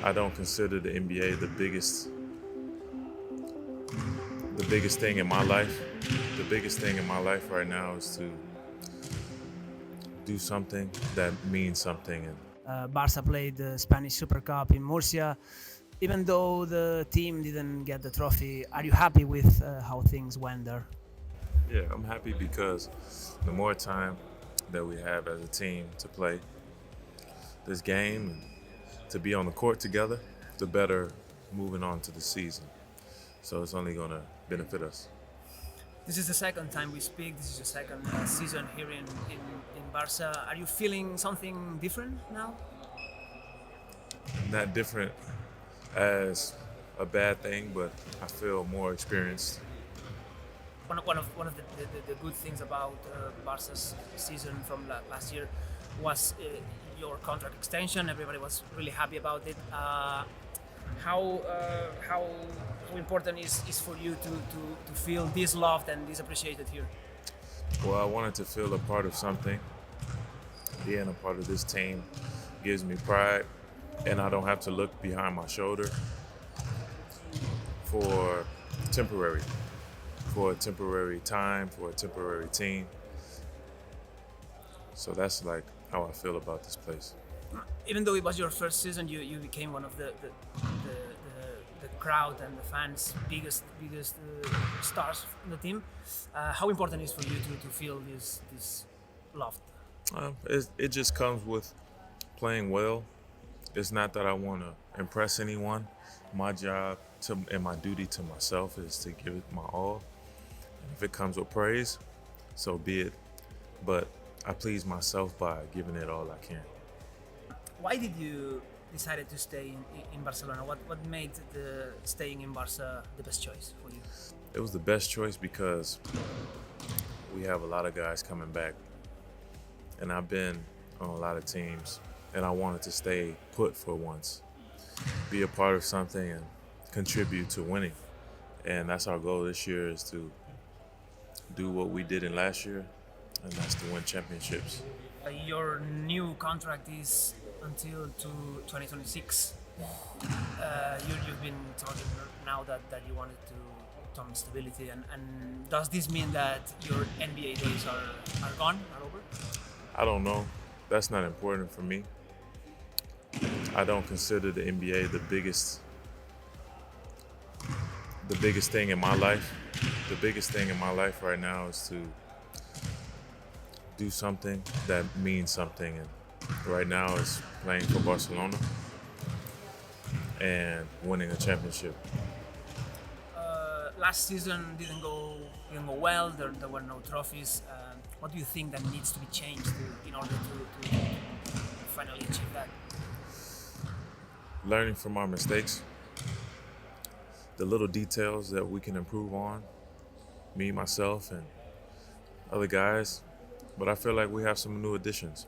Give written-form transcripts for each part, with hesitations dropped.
I don't consider the NBA the biggest thing in my life. The biggest thing in my life right now is to do something that means something. And Barca played the Spanish Super Cup in Murcia. Even though the team didn't get the trophy, are you happy with how things went there? yeah, I'm happy because the more time that we have as a team to play this game and to be on the court together, the better moving on to the season. So it's only going to benefit us. This is the second time we speak. This is the second season here in Barca. Are you feeling something different now? Not different as a bad thing, but I feel more experienced. One of the good things about Barca's season from last year was your contract extension. Everybody was really happy about it. How important is for you to feel this loved and this appreciated here? Well, I wanted to feel a part of something. Being a part of this team gives me pride, and I don't have to look behind my shoulder for temporary, for a temporary time, for a temporary team. So that's like how I feel about this place. Even though it was your first season, you became one of the crowd and the fans' biggest stars in the team. How important is for you to feel this love? It just comes with playing well. It's not that I want to impress anyone. My job and my duty to myself is to give it my all. And if it comes with praise, so be it. But I please myself by giving it all I can. Why did you decided to stay in Barcelona? What made the staying in Barca the best choice for you? It was the best choice because we have a lot of guys coming back. And I've been on a lot of teams, and I wanted to stay put for once, be a part of something and contribute to winning. And that's our goal this year, is to do what we did in last year, and that's to win championships. Your new contract is until to 2026. You've been talking now that you wanted to some stability, and does this mean that your NBA days are gone, are over? I don't know. That's not important for me. I don't consider the NBA the biggest thing in my life. The biggest thing in my life right now is to do something that means something. And right now it's playing for Barcelona and winning a championship. Last season didn't go well. There were no trophies. What do you think that needs to be changed in order to finally achieve that? Learning from our mistakes, the little details that we can improve on, me, myself, and other guys. But I feel like we have some new additions,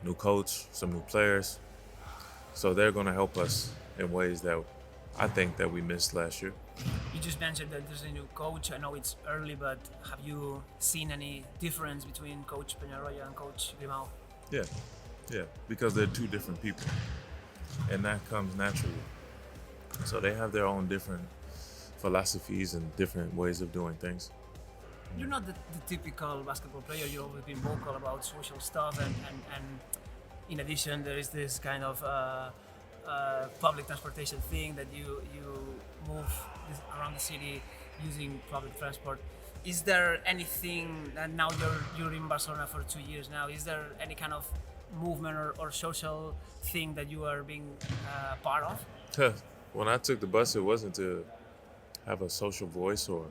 new coach, some new players. So they're going to help us in ways that I think that we missed last year. You just mentioned that there's a new coach. I know it's early, but have you seen any difference between Coach Peñarroya and Coach Grimao? Yeah, because they're two different people, and that comes naturally. So they have their own different philosophies and different ways of doing things. You're not the typical basketball player. You've always been vocal about social stuff, and in addition, there is this kind of public transportation thing that you move around the city using public transport. Is there anything that now you're in Barcelona for 2 years now? Is there any kind of movement or social thing that you are being part of? When I took the bus, it wasn't to have a social voice, or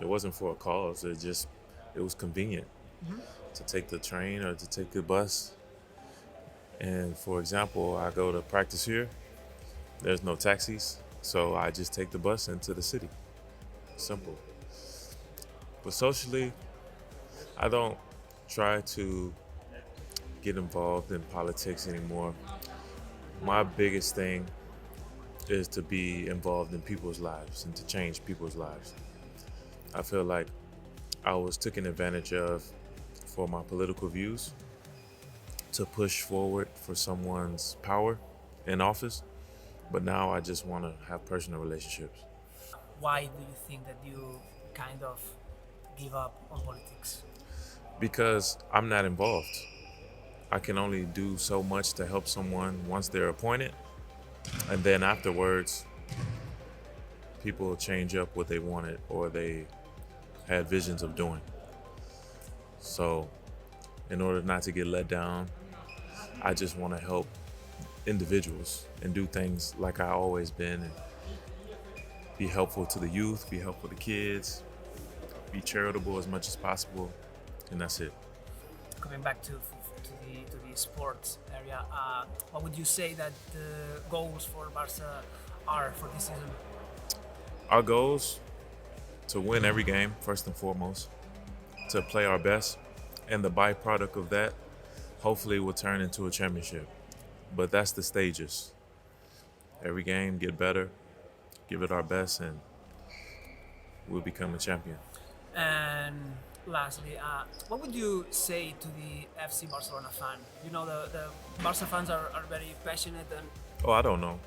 it wasn't for a cause. It was convenient to take the train or to take the bus. And for example, I go to practice here. There's no taxis, so I just take the bus into the city. Simple. But socially, I don't try to get involved in politics anymore. My biggest thing is to be involved in people's lives and to change people's lives. I feel like I was taken advantage of for my political views, to push forward for someone's power in office. But now I just want to have personal relationships. Why do you think that you kind of give up on politics? Because I'm not involved. I can only do so much to help someone once they're appointed. And then afterwards, people change up what they wanted or they had visions of doing. So, in order not to get let down, I just want to help individuals and do things like I always been and be helpful to the youth, be helpful to kids, be charitable as much as possible, and that's it. Coming back to the sports area, what would you say that the goals for Barca are for this season? Our goals to win every game first and foremost, to play our best, and the byproduct of that hopefully will turn into a championship. But that's the stages. Every game, get better, give it our best, and we'll become a champion. And lastly, what would you say to the FC Barcelona fan? You know, the Barca fans are very passionate and Oh, I don't know.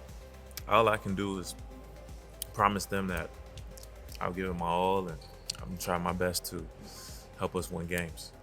All I can do is promise them that I'll give it my all, and I'm gonna try my best to help us win games.